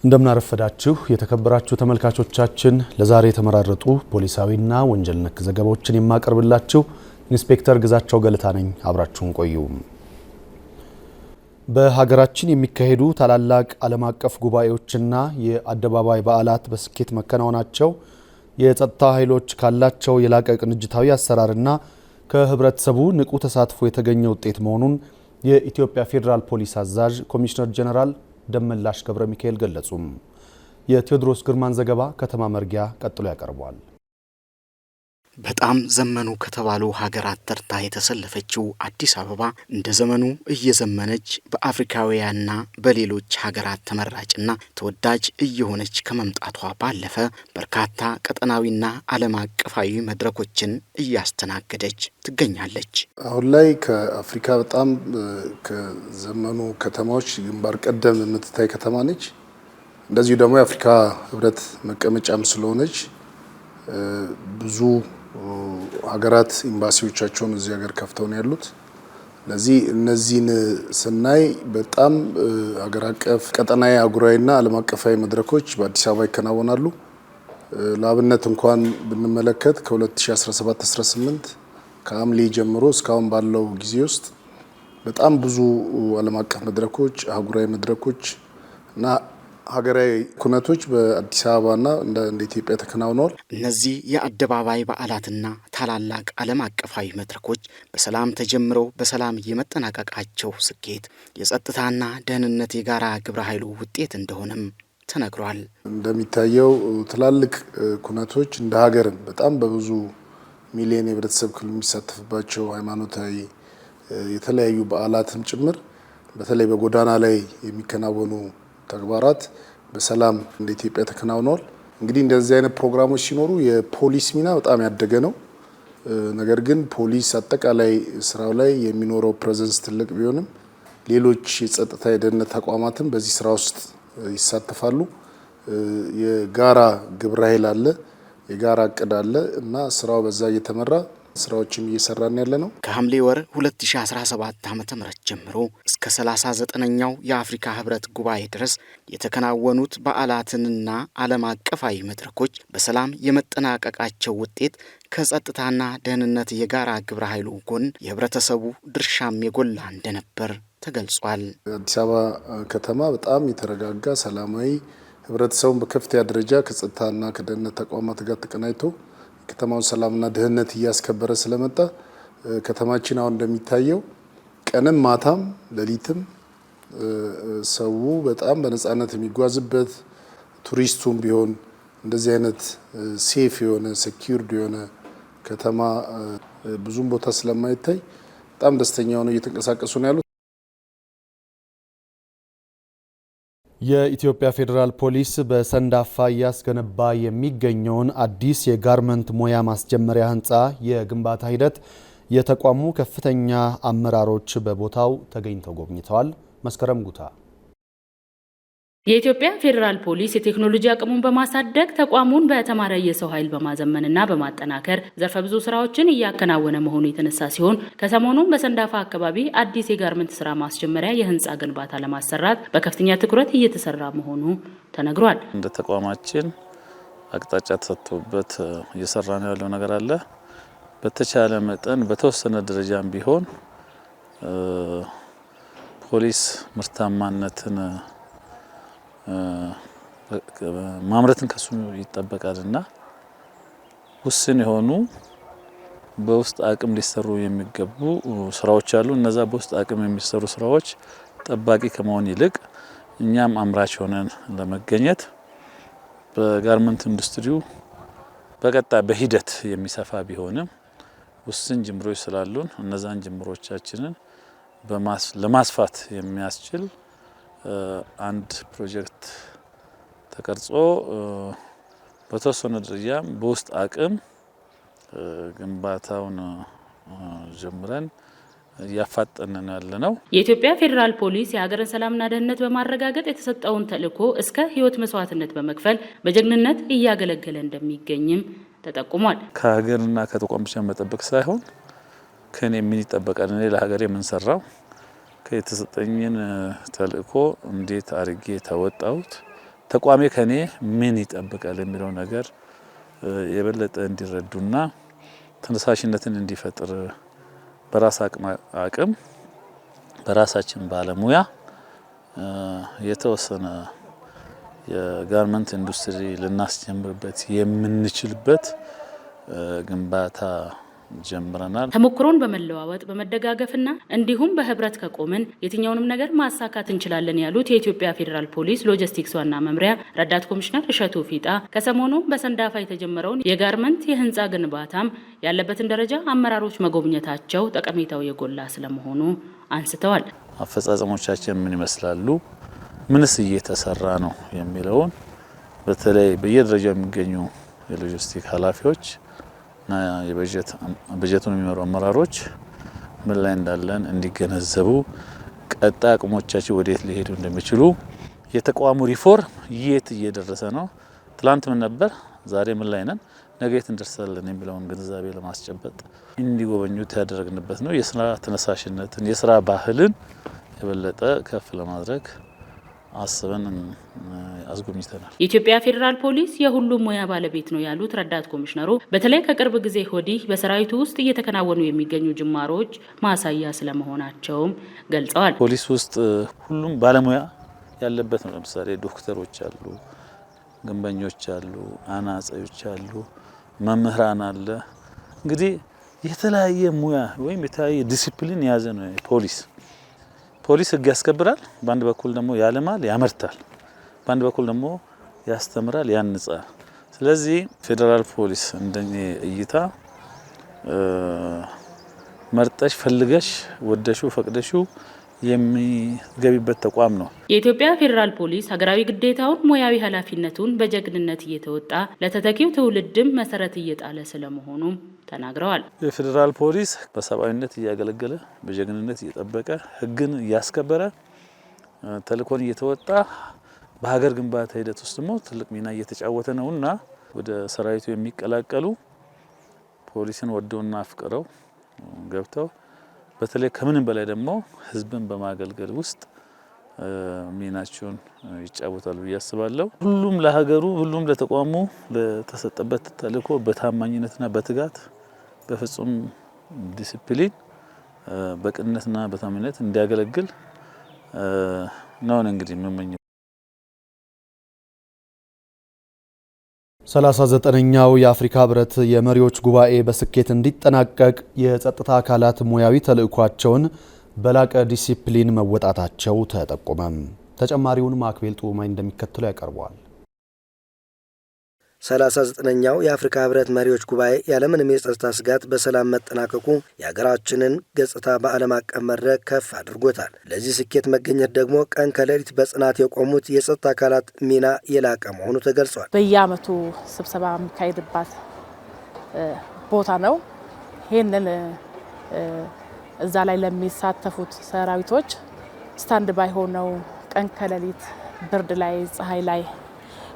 እንደምናረፈዳችሁ የተከበራችሁ ተመልካቾቻችን ለዛሬ የተመራረጡ ፖሊሳዊና ወንጀል ነክ ዘገባዎችን የማቀርብላችሁ ኢንስፔክተር ግዛቸው ገለታ ነኝ። አብራችሁን ቆዩ። በሀገራችን የሚካሄዱ ታላላቅ ዓለም አቀፍ ጉባኤዎችና የአደባባይ በዓላት በስኬት መከናወናቸው የጸጥታ ኃይሎች ካላቸው የላቀ ቅንጅታዊ አሰራርና ከህብረተሰቡ ንቁ ተሳትፎ የተገኘ ውጤት መሆኑን የኢትዮጵያ ፌዴራል ፖሊስ አዛዥ ኮሚሽነር ጀነራል ደመላሽ ገብረ ሚካኤል ገለጹ። የቴዎድሮስ ግርማን ዘገባ ከተማ መርጊያ ቀጥሎ ያቀርባል። በጣም ዘመኑ ከተባሉ ሀገራት ተርታ የተሰለፈችው አዲስ አበባ እንደ ዘመኑ እየዘመነች በአፍሪካውያንና በሌሎች ሀገራት ተመራጭና ተወዳጅ እየሆነች ከመምጣቷ ባለፈ በርካታ ቀጠናዊና ዓለም አቀፋዊ መድረኮችን እያስተናገደች ትገኛለች። አሁን ላይ ከአፍሪካ በጣም ከዘመኑ ከተማዎች ግንባር ቀደም የምትታይ ከተማ ነች። እንደዚሁ ደግሞ የአፍሪካ ህብረት መቀመጫም ስለሆነች ብዙ ሀገራት ኤምባሲዎቻቸውን እዚህ ሀገር ከፍተው ነው ያሉት። ለዚህ እነዚህን ስናይ በጣም ሀገር አቀፍ ቀጠናዊ አህጉራዊና ዓለም አቀፋዊ መድረኮች በአዲስ አበባ ይከናወናሉ። ለአብነት እንኳን ብንመለከት ከ2017-18 ከሐምሌ ጀምሮ እስካሁን ባለው ጊዜ ውስጥ በጣም ብዙ ዓለም አቀፍ መድረኮች፣ አህጉራዊ መድረኮች እና ሀገራዊ ኩነቶች በአዲስ አበባና እንደ ኢትዮጵያ ተከናውነዋል። እነዚህ የአደባባይ በዓላትና ታላላቅ ዓለም አቀፋዊ መድረኮች በሰላም ተጀምረው በሰላም የመጠናቀቃቸው ስኬት የጸጥታና ደህንነት የጋራ ግብረ ኃይሉ ውጤት እንደሆነም ተነግሯል። እንደሚታየው ትላልቅ ኩነቶች እንደ ሀገርም በጣም በብዙ ሚሊዮን የህብረተሰብ ክፍል የሚሳተፍባቸው ሃይማኖታዊ የተለያዩ በዓላትም ጭምር በተለይ በጎዳና ላይ የሚከናወኑ ተግባራት በሰላም እንደ ኢትዮጵያ ተከናውነዋል። እንግዲህ እንደዚህ አይነት ፕሮግራሞች ሲኖሩ የፖሊስ ሚና በጣም ያደገ ነው። ነገር ግን ፖሊስ አጠቃላይ ስራው ላይ የሚኖረው ፕሬዘንስ ትልቅ ቢሆንም ሌሎች የጸጥታ የደህንነት ተቋማትም በዚህ ስራ ውስጥ ይሳተፋሉ። የጋራ ግብረ ኃይል አለ፣ የጋራ እቅድ አለ እና ስራው በዛ እየተመራ ስራዎችም እየሰራን ያለ ነው። ከሐምሌ ወር 2017 ዓ.ም ጀምሮ እስከ 39ኛው የአፍሪካ ህብረት ጉባኤ ድረስ የተከናወኑት በዓላትንና ዓለም አቀፋዊ መድረኮች በሰላም የመጠናቀቃቸው ውጤት ከጸጥታና ደህንነት የጋራ ግብረ ኃይሉ ጎን የህብረተሰቡ ድርሻም የጎላ እንደነበር ተገልጿል። አዲስ አበባ ከተማ በጣም የተረጋጋ ሰላማዊ ህብረተሰቡን በከፍተኛ ደረጃ ከጸጥታና ከደህንነት ተቋማት ጋር ተቀናጅቶ ከተማውን ሰላምና ደህንነት እያስከበረ ስለመጣ ከተማችን አሁን እንደሚታየው ቀንም ማታም ሌሊትም ሰው በጣም በነጻነት የሚጓዝበት ቱሪስቱም ቢሆን እንደዚህ አይነት ሴፍ የሆነ ሴኩርድ የሆነ ከተማ ብዙም ቦታ ስለማይታይ በጣም ደስተኛ ሆነው እየተንቀሳቀሱ ነው ያሉት። የኢትዮጵያ ፌዴራል ፖሊስ በሰንዳፋ እያስገነባ የሚገኘውን አዲስ የጋርመንት ሙያ ማስጀመሪያ ህንፃ የግንባታ ሂደት የተቋሙ ከፍተኛ አመራሮች በቦታው ተገኝተው ጎብኝተዋል። መስከረም ጉታ የኢትዮጵያ ፌዴራል ፖሊስ የቴክኖሎጂ አቅሙን በማሳደግ ተቋሙን በተማረ የሰው ኃይል በማዘመንና በማጠናከር ዘርፈ ብዙ ስራዎችን እያከናወነ መሆኑ የተነሳ ሲሆን ከሰሞኑም በሰንዳፋ አካባቢ አዲስ የጋርመንት ስራ ማስጀመሪያ የህንፃ ግንባታ ለማሰራት በከፍተኛ ትኩረት እየተሰራ መሆኑ ተነግሯል። እንደ ተቋማችን አቅጣጫ ተሰጥቶበት እየሰራ ነው ያለው ነገር አለ። በተቻለ መጠን በተወሰነ ደረጃም ቢሆን ፖሊስ ምርታማነትን ማምረትን ከሱ ይጠበቃልና ውስን የሆኑ በውስጥ አቅም ሊሰሩ የሚገቡ ስራዎች አሉ። እነዛ በውስጥ አቅም የሚሰሩ ስራዎች ጠባቂ ከመሆን ይልቅ እኛም አምራች ሆነን ለመገኘት በጋርመንት ኢንዱስትሪው በቀጣይ በሂደት የሚሰፋ ቢሆንም ውስን ጅምሮች ስላሉን እነዛን ጅምሮቻችንን ለማስፋት የሚያስችል አንድ ፕሮጀክት ተቀርጾ በተወሰነ ደረጃ በውስጥ አቅም ግንባታውን ጀምረን እያፋጠንን ያለነው። የኢትዮጵያ ፌዴራል ፖሊስ የሀገርን ሰላምና ደህንነት በማረጋገጥ የተሰጠውን ተልዕኮ እስከ ህይወት መስዋዕትነት በመክፈል በጀግንነት እያገለገለ እንደሚገኝም ተጠቁሟል። ከሀገርና ከተቋም ብቻ መጠበቅ ሳይሆን ከኔ ምን ይጠበቃል፣ እኔ ለሀገሬ ምን ሰራው፣ የተሰጠኝን ተልእኮ እንዴት አርጌ ተወጣሁት ተቋሜ ከኔ ምን ይጠብቃል የሚለው ነገር የበለጠ እንዲረዱና ተነሳሽነትን እንዲፈጥር በራስ አቅም በራሳችን ባለሙያ የተወሰነ የጋርመንት ኢንዱስትሪ ልናስጀምርበት የምንችልበት ግንባታ ጀምረናል። ተሞክሮን በመለዋወጥ በመደጋገፍና እንዲሁም በህብረት ከቆምን የትኛውንም ነገር ማሳካት እንችላለን ያሉት የኢትዮጵያ ፌዴራል ፖሊስ ሎጂስቲክስ ዋና መምሪያ ረዳት ኮሚሽነር እሸቱ ፊጣ ከሰሞኑ በሰንዳፋ የተጀመረውን የጋርመንት የህንፃ ግንባታም ያለበትን ደረጃ አመራሮች መጎብኘታቸው ጠቀሜታው የጎላ ስለመሆኑ አንስተዋል። አፈጻጸሞቻችን ምን ይመስላሉ፣ ምንስ እየተሰራ ነው የሚለውን በተለይ በየደረጃው የሚገኙ የሎጂስቲክ ኃላፊዎች እና በጀቱን የሚመሩ አመራሮች ምን ላይ እንዳለን እንዲገነዘቡ ቀጣይ አቅሞቻቸው ወዴት ሊሄዱ እንደሚችሉ የተቋሙ ሪፎርም የት እየደረሰ ነው፣ ትላንት ምን ነበር፣ ዛሬ ምን ላይ ነን፣ ነገ የት እንደርሳለን የሚለውን ግንዛቤ ለማስጨበጥ እንዲጎበኙት ያደረግንበት ነው። የስራ ተነሳሽነትን የስራ ባህልን የበለጠ ከፍ ለማድረግ አስበን አስጎብኝተናል። የኢትዮጵያ ፌዴራል ፖሊስ የሁሉም ሙያ ባለቤት ነው ያሉት ረዳት ኮሚሽነሩ በተለይ ከቅርብ ጊዜ ወዲህ በሰራዊቱ ውስጥ እየተከናወኑ የሚገኙ ጅማሮች ማሳያ ስለመሆናቸውም ገልጸዋል። ፖሊስ ውስጥ ሁሉም ባለሙያ ያለበት ነው። ለምሳሌ ዶክተሮች አሉ፣ ግንበኞች አሉ፣ አናጺዎች አሉ፣ መምህራን አለ። እንግዲህ የተለያየ ሙያ ወይም የተለያየ ዲሲፕሊን የያዘ ነው ፖሊስ ህግ ያስከብራል፣ በአንድ በኩል ደግሞ ያለማል ያመርታል፣ በአንድ በኩል ደግሞ ያስተምራል ያንጻል። ስለዚህ ፌዴራል ፖሊስ እንደኔ እይታ መርጠሽ ፈልገሽ ወደሹ ፈቅደሹ የሚገቢበት ተቋም ነው። የኢትዮጵያ ፌዴራል ፖሊስ ሀገራዊ ግዴታውን ሙያዊ ኃላፊነቱን በጀግንነት እየተወጣ ለተተኪው ትውልድም መሰረት እየጣለ ስለመሆኑም ተናግረዋል። የፌዴራል ፖሊስ በሰብአዊነት እያገለገለ በጀግንነት እየጠበቀ ህግን እያስከበረ ተልእኮን እየተወጣ በሀገር ግንባታ ሂደት ውስጥ ደግሞ ትልቅ ሚና እየተጫወተ ነውና ወደ ሰራዊቱ የሚቀላቀሉ ፖሊስን ወደውና አፍቅረው ገብተው በተለይ ከምንም በላይ ደግሞ ህዝብን በማገልገል ውስጥ ሚናቸውን ይጫወታሉ ብዬ አስባለሁ። ሁሉም ለሀገሩ ሁሉም ለተቋሙ ለተሰጠበት ተልእኮ በታማኝነትና በትጋት በፍጹም ዲሲፕሊን በቅንነትና በታማኝነት እንዲያገለግል ነው እንግዲህ የምመኘው። 39ኛው የአፍሪካ ህብረት የመሪዎች ጉባኤ በስኬት እንዲጠናቀቅ የጸጥታ አካላት ሙያዊ ተልዕኳቸውን በላቀ ዲሲፕሊን መወጣታቸው ተጠቆመ። ተጨማሪውን ማክቤል ጡማይ እንደሚከተለው ያቀርበዋል። 39ኛው የአፍሪካ ህብረት መሪዎች ጉባኤ ያለምንም የጸጥታ ስጋት በሰላም መጠናቀቁ የሀገራችንን ገጽታ በዓለም አቀፍ መድረክ ከፍ አድርጎታል። ለዚህ ስኬት መገኘት ደግሞ ቀን ከሌሊት በጽናት የቆሙት የጸጥታ አካላት ሚና የላቀ መሆኑ ተገልጿል። በየዓመቱ ስብሰባ የሚካሄድባት ቦታ ነው። ይህንን እዛ ላይ ለሚሳተፉት ሰራዊቶች ስታንድ ባይ ሆነው ቀን ከሌሊት ብርድ ላይ ፀሐይ ላይ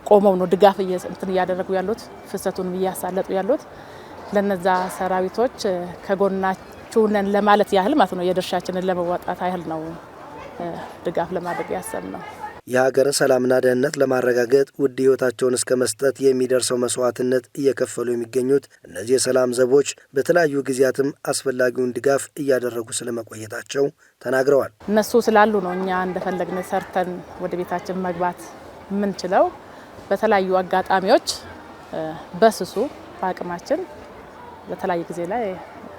ቆመው ነው ድጋፍ እያደረጉ ያሉት፣ ፍሰቱን እያሳለጡ ያሉት። ለነዛ ሰራዊቶች ከጎናችሁ ነን ለማለት ያህል ማለት ነው፣ የድርሻችንን ለመወጣት ያህል ነው ድጋፍ ለማድረግ ያሰብነው። የሀገርን ሰላምና ደህንነት ለማረጋገጥ ውድ ህይወታቸውን እስከ መስጠት የሚደርሰው መስዋዕትነት እየከፈሉ የሚገኙት እነዚህ የሰላም ዘቦች በተለያዩ ጊዜያትም አስፈላጊውን ድጋፍ እያደረጉ ስለመቆየታቸው ተናግረዋል። እነሱ ስላሉ ነው እኛ እንደፈለግን ሰርተን ወደ ቤታችን መግባት የምንችለው። በተለያዩ አጋጣሚዎች በስሱ በአቅማችን በተለያየ ጊዜ ላይ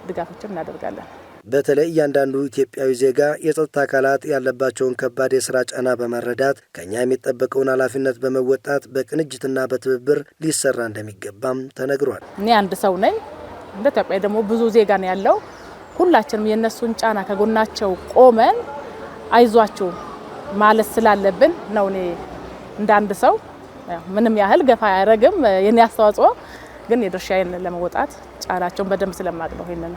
ድጋፎችን እናደርጋለን። በተለይ እያንዳንዱ ኢትዮጵያዊ ዜጋ የጸጥታ አካላት ያለባቸውን ከባድ የስራ ጫና በመረዳት ከኛ የሚጠበቀውን ኃላፊነት በመወጣት በቅንጅትና በትብብር ሊሰራ እንደሚገባም ተነግሯል። እኔ አንድ ሰው ነኝ፣ እንደ ኢትዮጵያ ደግሞ ብዙ ዜጋ ነው ያለው። ሁላችንም የነሱን ጫና ከጎናቸው ቆመን አይዟችሁ ማለት ስላለብን ነው። እኔ እንደ አንድ ሰው ምንም ያህል ገፋ አያረግም የኔ አስተዋጽኦ፣ ግን የድርሻዬን ለመወጣት ጫናቸውን በደንብ ስለማቅ ነው ይሄንን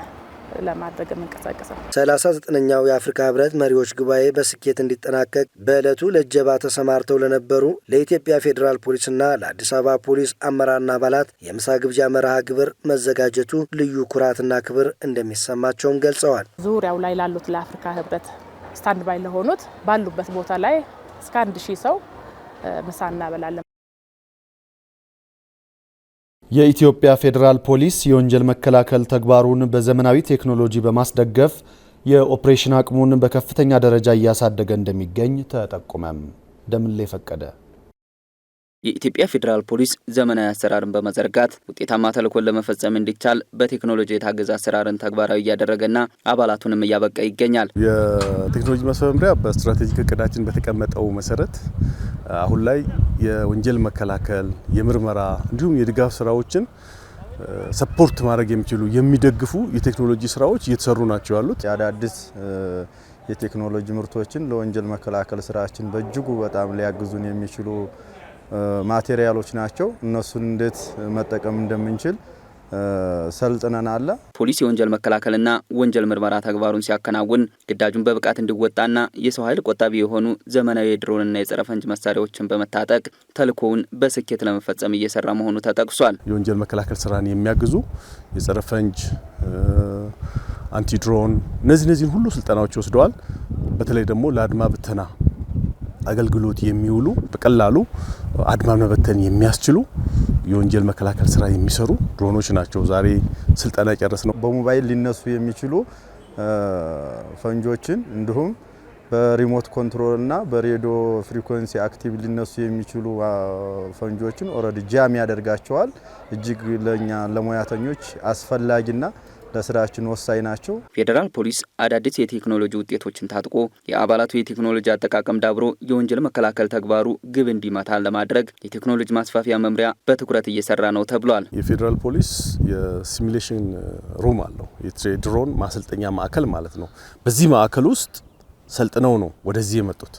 ለማድረግ የምንቀሳቀሰው። 39ኛው የአፍሪካ ህብረት መሪዎች ጉባኤ በስኬት እንዲጠናቀቅ በዕለቱ ለእጀባ ተሰማርተው ለነበሩ ለኢትዮጵያ ፌዴራል ፖሊስና ለአዲስ አበባ ፖሊስ አመራርና አባላት የምሳ ግብዣ መርሃ ግብር መዘጋጀቱ ልዩ ኩራትና ክብር እንደሚሰማቸውም ገልጸዋል። ዙሪያው ላይ ላሉት ለአፍሪካ ህብረት ስታንድ ባይ ለሆኑት ባሉበት ቦታ ላይ እስከ 1000 ሰው ምሳ እናበላለን። የኢትዮጵያ ፌዴራል ፖሊስ የወንጀል መከላከል ተግባሩን በዘመናዊ ቴክኖሎጂ በማስደገፍ የኦፕሬሽን አቅሙን በከፍተኛ ደረጃ እያሳደገ እንደሚገኝ ተጠቆመም። ደምሌ ፈቀደ። የኢትዮጵያ ፌዴራል ፖሊስ ዘመናዊ አሰራርን በመዘርጋት ውጤታማ ተልዕኮን ለመፈጸም እንዲቻል በቴክኖሎጂ የታገዘ አሰራርን ተግባራዊ እያደረገና አባላቱንም እያበቃ ይገኛል። የቴክኖሎጂ መስመሪያ በስትራቴጂክ እቅዳችን በተቀመጠው መሰረት አሁን ላይ የወንጀል መከላከል፣ የምርመራ እንዲሁም የድጋፍ ስራዎችን ሰፖርት ማድረግ የሚችሉ የሚደግፉ የቴክኖሎጂ ስራዎች እየተሰሩ ናቸው ያሉት። አዳዲስ የቴክኖሎጂ ምርቶችን ለወንጀል መከላከል ስራችን በእጅጉ በጣም ሊያግዙን የሚችሉ ማቴሪያሎች ናቸው። እነሱን እንዴት መጠቀም እንደምንችል ሰልጥነናል። ፖሊስ የወንጀል መከላከልና ወንጀል ምርመራ ተግባሩን ሲያከናውን ግዳጁን በብቃት እንዲወጣና የሰው ኃይል ቆጣቢ የሆኑ ዘመናዊ የድሮንና የጸረ ፈንጅ መሳሪያዎችን በመታጠቅ ተልዕኮውን በስኬት ለመፈጸም እየሰራ መሆኑ ተጠቅሷል። የወንጀል መከላከል ስራን የሚያግዙ የጸረ ፈንጅ፣ አንቲ ድሮን እነዚህን ሁሉ ስልጠናዎች ወስደዋል። በተለይ ደግሞ ለአድማ ብተና አገልግሎት የሚውሉ በቀላሉ አድማ መበተን የሚያስችሉ የወንጀል መከላከል ስራ የሚሰሩ ድሮኖች ናቸው ዛሬ ስልጠና ጨረስ ነው። በሞባይል ሊነሱ የሚችሉ ፈንጆችን እንዲሁም በሪሞት ኮንትሮልና በሬዲዮ ፍሪኩዌንሲ አክቲቭ ሊነሱ የሚችሉ ፈንጆችን ኦሬዲ ጃም ያደርጋቸዋል። እጅግ ለኛ ለሙያተኞች አስፈላጊና ለስራችን ወሳኝ ናቸው። ፌዴራል ፖሊስ አዳዲስ የቴክኖሎጂ ውጤቶችን ታጥቆ የአባላቱ የቴክኖሎጂ አጠቃቀም ዳብሮ የወንጀል መከላከል ተግባሩ ግብ እንዲመታ ለማድረግ የቴክኖሎጂ ማስፋፊያ መምሪያ በትኩረት እየሰራ ነው ተብሏል። የፌዴራል ፖሊስ የሲሙሌሽን ሩም አለው፣ የድሮን ማሰልጠኛ ማዕከል ማለት ነው። በዚህ ማዕከል ውስጥ ሰልጥነው ነው ወደዚህ የመጡት።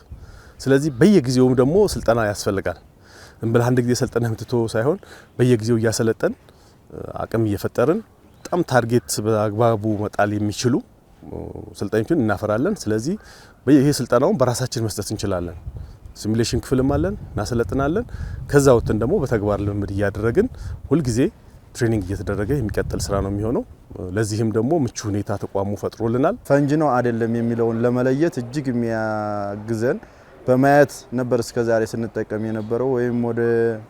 ስለዚህ በየጊዜውም ደግሞ ስልጠና ያስፈልጋል። እንበል አንድ ጊዜ ሰልጠነህ ምትቶ ሳይሆን በየጊዜው እያሰለጠን አቅም እየፈጠርን በጣም ታርጌት በአግባቡ መጣል የሚችሉ ሰልጣኞችን እናፈራለን። ስለዚህ ይሄ ስልጠናውን በራሳችን መስጠት እንችላለን። ሲሙሌሽን ክፍልም አለን፣ እናሰለጥናለን። ከዛ ወጥተን ደግሞ በተግባር ልምምድ እያደረግን ሁልጊዜ ትሬኒንግ እየተደረገ የሚቀጥል ስራ ነው የሚሆነው። ለዚህም ደግሞ ምቹ ሁኔታ ተቋሙ ፈጥሮልናል። ፈንጅ ነው አይደለም የሚለውን ለመለየት እጅግ የሚያግዘን በማየት ነበር እስከዛሬ ስንጠቀም የነበረው ወይም ወደ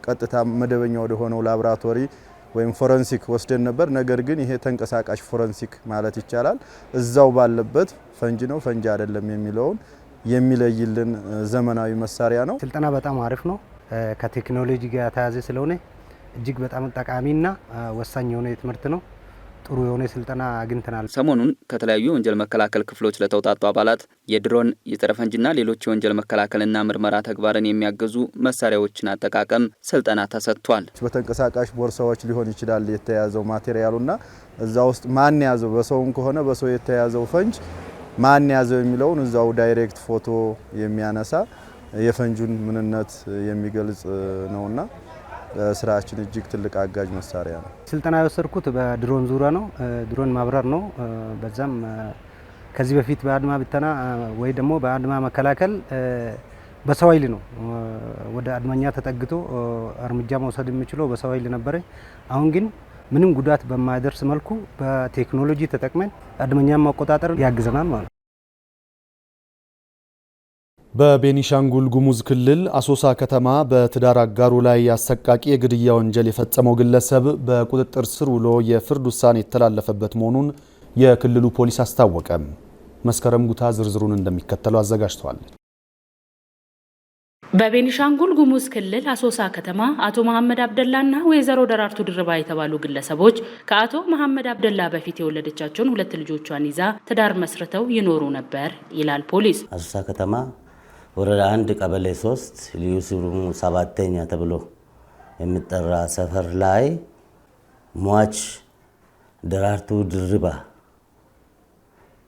ቀጥታ መደበኛ ወደ ሆነው ላቦራቶሪ ወይም ፎረንሲክ ወስደን ነበር። ነገር ግን ይሄ ተንቀሳቃሽ ፎረንሲክ ማለት ይቻላል እዛው ባለበት ፈንጅ ነው ፈንጅ አይደለም የሚለውን የሚለይልን ዘመናዊ መሳሪያ ነው። ስልጠና በጣም አሪፍ ነው። ከቴክኖሎጂ ጋር የተያያዘ ስለሆነ እጅግ በጣም ጠቃሚና ወሳኝ የሆነ ትምህርት ነው። ጥሩ የሆነ ስልጠና አግኝተናል። ሰሞኑን ከተለያዩ የወንጀል መከላከል ክፍሎች ለተውጣጡ አባላት የድሮን የጸረ ፈንጅና ሌሎች የወንጀል መከላከልና ምርመራ ተግባርን የሚያገዙ መሳሪያዎችን አጠቃቀም ስልጠና ተሰጥቷል። በተንቀሳቃሽ ቦርሳዎች ሊሆን ይችላል የተያዘው ማቴሪያሉና እዛ ውስጥ ማን ያዘው፣ በሰውም ከሆነ በሰው የተያዘው ፈንጅ ማን ያዘው የሚለውን እዛው ዳይሬክት ፎቶ የሚያነሳ የፈንጁን ምንነት የሚገልጽ ነውና ስራችን እጅግ ትልቅ አጋዥ መሳሪያ ነው። ስልጠና የወሰድኩት በድሮን ዙሪያ ነው። ድሮን ማብረር ነው። በዛም ከዚህ በፊት በአድማ ብተና ወይ ደግሞ በአድማ መከላከል በሰው ኃይል ነው ወደ አድመኛ ተጠግቶ እርምጃ መውሰድ የሚችለው በሰው ኃይል ነበረ። አሁን ግን ምንም ጉዳት በማይደርስ መልኩ በቴክኖሎጂ ተጠቅመን አድመኛን መቆጣጠር ያግዘናል ማለት ነው። በቤኒሻንጉል ጉሙዝ ክልል አሶሳ ከተማ በትዳር አጋሩ ላይ አሰቃቂ የግድያ ወንጀል የፈጸመው ግለሰብ በቁጥጥር ስር ውሎ የፍርድ ውሳኔ የተላለፈበት መሆኑን የክልሉ ፖሊስ አስታወቀ። መስከረም ጉታ ዝርዝሩን እንደሚከተለው አዘጋጅቷል። በቤኒሻንጉል ጉሙዝ ክልል አሶሳ ከተማ አቶ መሐመድ አብደላና ወይዘሮ ደራርቱ ድርባ የተባሉ ግለሰቦች ከአቶ መሐመድ አብደላ በፊት የወለደቻቸውን 2 ልጆቿን ይዛ ትዳር መስርተው ይኖሩ ነበር ይላል ፖሊስ። አሶሳ ከተማ ወረዳ 1 ቀበሌ 3 ልዩ ስሙ 7ኛ ተብሎ የሚጠራ ሰፈር ላይ ሟች ደራርቱ ድርባ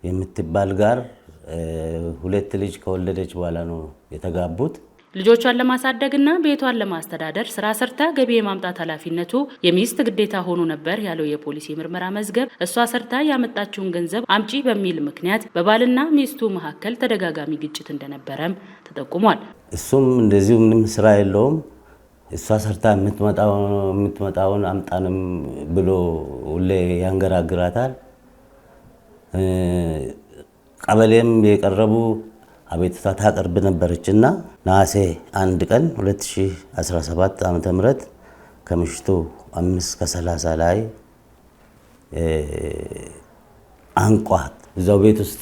የምትባል ጋር 2 ልጅ ከወለደች በኋላ ነው የተጋቡት። ልጆቿን ለማሳደግና ቤቷን ለማስተዳደር ስራ ሰርታ ገቢ የማምጣት ኃላፊነቱ የሚስት ግዴታ ሆኖ ነበር ያለው የፖሊስ የምርመራ መዝገብ እሷ ሰርታ ያመጣችውን ገንዘብ አምጪ በሚል ምክንያት በባልና ሚስቱ መካከል ተደጋጋሚ ግጭት እንደነበረም ተጠቁሟል። እሱም እንደዚሁ ምንም ስራ የለውም። እሷ ሰርታ የምትመጣውን አምጣንም ብሎ ሁሌ ያንገራግራታል። ቀበሌም የቀረቡ አቤቱታ ታቀርብ ነበረችና ነሐሴ 1 ቀን 2017 ዓ.ም ከምሽቱ 5:30 ላይ አንቋት እዛው ቤት ውስጥ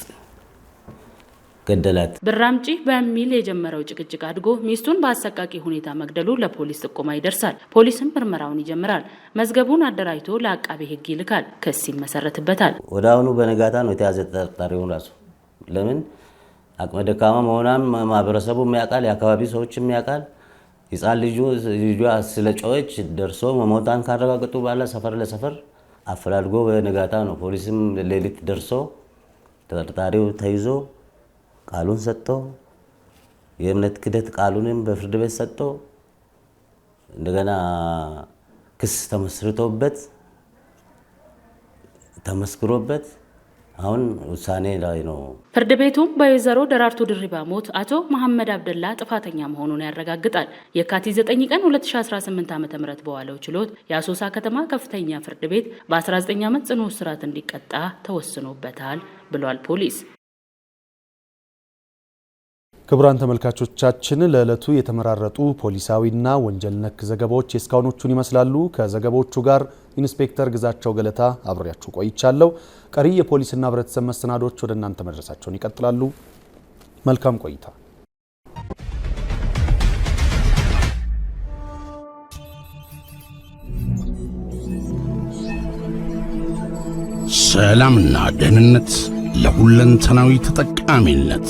ገደላት። ብር አምጪ በሚል የጀመረው ጭቅጭቅ አድጎ ሚስቱን በአሰቃቂ ሁኔታ መግደሉ ለፖሊስ ጥቆማ ይደርሳል። ፖሊስም ምርመራውን ይጀምራል። መዝገቡን አደራጅቶ ለአቃቤ ሕግ ይልካል። ክስ ይመሰረትበታል። ወዲያውኑ በነጋታ ነው የተያዘ ተጠርጣሪውን ራሱ። ለምን አቅመ ደካማ መሆኗን ማህበረሰቡ ያውቃል፣ የአካባቢ ሰዎችም ያውቃል። ሕፃን ልጇ ስለጮኸች ደርሶ መሞቷን ካረጋገጡ በኋላ ሰፈር ለሰፈር አፈላልጎ በነጋታ ነው ፖሊስም ሌሊት ደርሶ ተጠርጣሪው ተይዞ ቃሉን ሰጥቶ የእምነት ክደት ቃሉንም በፍርድ ቤት ሰጥቶ እንደገና ክስ ተመስርቶበት ተመስክሮበት አሁን ውሳኔ ላይ ነው። ፍርድ ቤቱም በወይዘሮ ደራርቱ ድሪባ ሞት አቶ መሐመድ አብደላ ጥፋተኛ መሆኑን ያረጋግጣል። የካቲት 9 ቀን 2018 ዓ.ም በዋለው ችሎት የአሶሳ ከተማ ከፍተኛ ፍርድ ቤት በ19 ዓመት ጽኑ እስራት እንዲቀጣ ተወስኖበታል ብሏል ፖሊስ። ክቡራን ተመልካቾቻችን ለዕለቱ የተመራረጡ ፖሊሳዊና ወንጀል ነክ ዘገባዎች የእስካሁኖቹን ይመስላሉ። ከዘገባዎቹ ጋር ኢንስፔክተር ግዛቸው ገለታ አብሬያችሁ ቆይቻለሁ። ቀሪ የፖሊስና ህብረተሰብ መሰናዶች ወደ እናንተ መድረሳቸውን ይቀጥላሉ። መልካም ቆይታ። ሰላምና ደህንነት ለሁለንተናዊ ተጠቃሚነት